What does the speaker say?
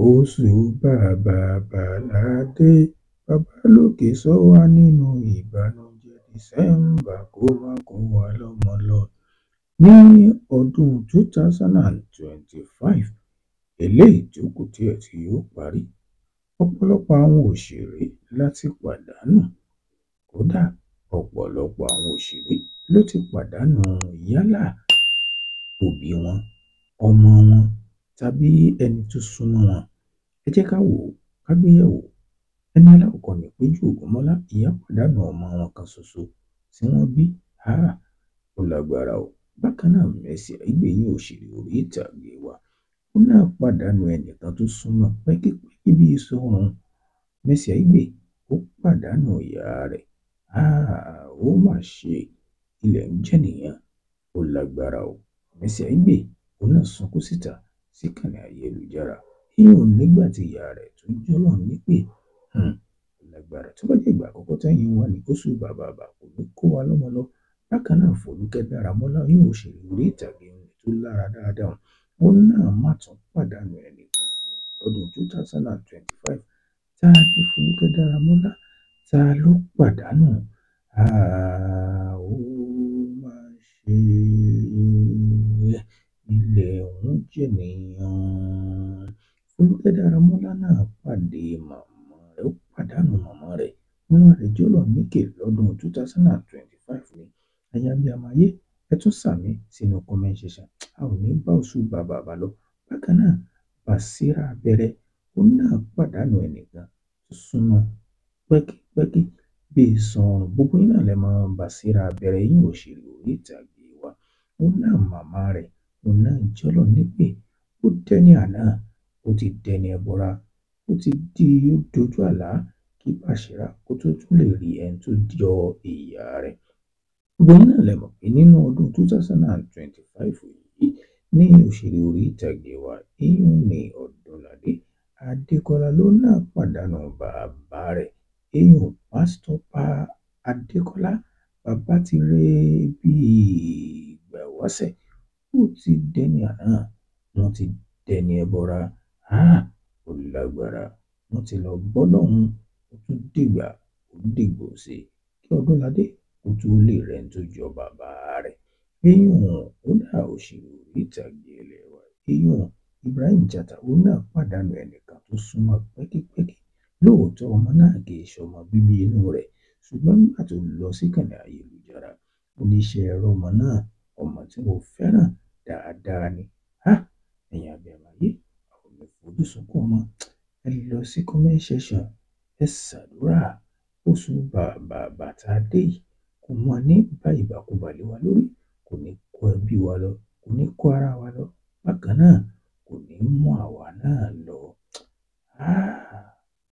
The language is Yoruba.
Oṣù Bàbàbàládé, bàbá lókè ṣọ́ wa nínú ìbànújẹ́ December kó má kó wa lọ́mọ lọ. Ní ọdún 2025, eléyìí tó kù díẹ̀ tí yóò parí, ọ̀pọ̀lọpọ̀ àwọn òṣèré láti pàdánù. Kódà ọ̀pọ̀lọpọ̀ àwọn òṣèré ló ti pàdánù yálà òbí wọn, ọmọ wọn tàbí ẹni tó súnmọ́ wọn. Ẹ jẹ́ ká wò ó, ká gbé yẹ̀wò. Ẹni alákọ̀ọ́kọ́ ni Péjú Ògúnmọ́lá, ìyá pàdánù ọmọ wọn kan ṣoṣo tí wọ́n bí. Ó lágbára o. Bákan náà, Mercy Aigbe yìí òṣèré orí ìtàgé wa, ó náà pàdánù ẹnìkan tó súnmọ́ pẹ́kípẹ́kí bí ìṣọ̀run. Mercy Aigbe ó pàdánù ìyá rẹ̀. Ó mà ṣe, ilẹ̀ ń jẹ́ nìyẹn. Ó lágbára o. Mercy Aigbe ó náà sunkún síta sí ìkànnì ayélujára. Ìyẹn nígbà tí ìyá rẹ̀ tó jọ́lọ̀ nípè. Ó lágbára. Tó bá jẹ́ ìgbà àkọ́kọ́ tẹ́yin wà ní oṣù Bàbàbà kò ní kó wa lọ́mọ lọ. Bákan náà, Fọlúkẹ́ Dáramọ́lá yìí òṣèré orí ìtàgé tó lára dáadáa. Ó náà má tún pàdánù ẹnìkan lọ́dún 2025. Ta ni Fọlúkẹ́ Dáramọ́lá? Ta ló pàdánù? Ó mà ṣe, ilẹ̀ ń jẹ́ nìyẹn. Fọlúkẹ́ Dáramọ́lá náà pàdé màmá rẹ̀, ó pàdánù màmá rẹ̀. Màmá rẹ̀ jọ́lọ̀ níkè lọ́dún 2025 ni. Ayábíamáyé, ẹ tún sàmì sínú comment section. A ò ní bá oṣù Bàbàbà lọ. Bákan náà, Basira Abẹ́rẹ́, ó náà pàdánù ẹnìkan tó súnmọ́ pẹ́kípẹ́kí bí ìṣọ̀run. Gbogbo yín náà lẹ mọ̀ Basira Abẹ́rẹ́ yìí òṣèré orí ìtàgé wa. Ó náà màmá rẹ̀, ó náà jọ́lọ̀ nípè. Ó dẹ́ni àná, ó ti dẹni ẹbọra, ó ti di dojú àlá kí Basira kó tó tún lè rí ẹni tó jọ ìyá rẹ̀. Gbogbo yín náà lẹ mọ̀ pé nínú ọdún 2025 yìí ní òṣèré orí ìtàgé wa, ìyún ní Ọdúnladé Adékọ́lá ló náà pàdánù bàbá rẹ̀. Ìyún Pásítọ̀ Pa Adékọ́lá, bàbá ti rẹ̀ bí ìgbà ìwáṣẹ̀. Ó ti dẹni àná, wọ́n ti dẹni ẹbọra. Ó lágbára. Wọ́n ti lọ bọ́ lọ́hùn. Ó tún dìgbà, ó dìgbò sí kí Ọdúnladé kó tó lè rẹ̀ tó jọ bàbá rẹ̀. Ìyún ó dá òṣèré orí ìtàgé ilẹ̀ wa. Ìyún Ibrahim Chatta, ó náà pàdánù ẹnìkan tó súnmọ́ pẹ́kípẹ́kí. Lóòótọ́ ọmọ náà kì í ṣe ọmọ bíbí inú rẹ̀, ṣùgbọ́n nígbà tó lọ sí ìkànnì ayélujára, oníṣẹ́ ẹ̀rọ ọmọ náà, ọmọ tí mo fẹ́ràn dáadáa ni. Ẹ̀yin abiyamọ, àwọn ò ní fojú sunkún ọmọ. Ẹ lọ sí comment section, ẹ ṣàdúrà. Oṣù Bàbàbà tá a dé yìí kò mọ̀ ní bá ìbàkúbà lé wa lórí, kò ní kó ẹbí wa lọ, kò ní kó ara wa lọ. Bákan náà,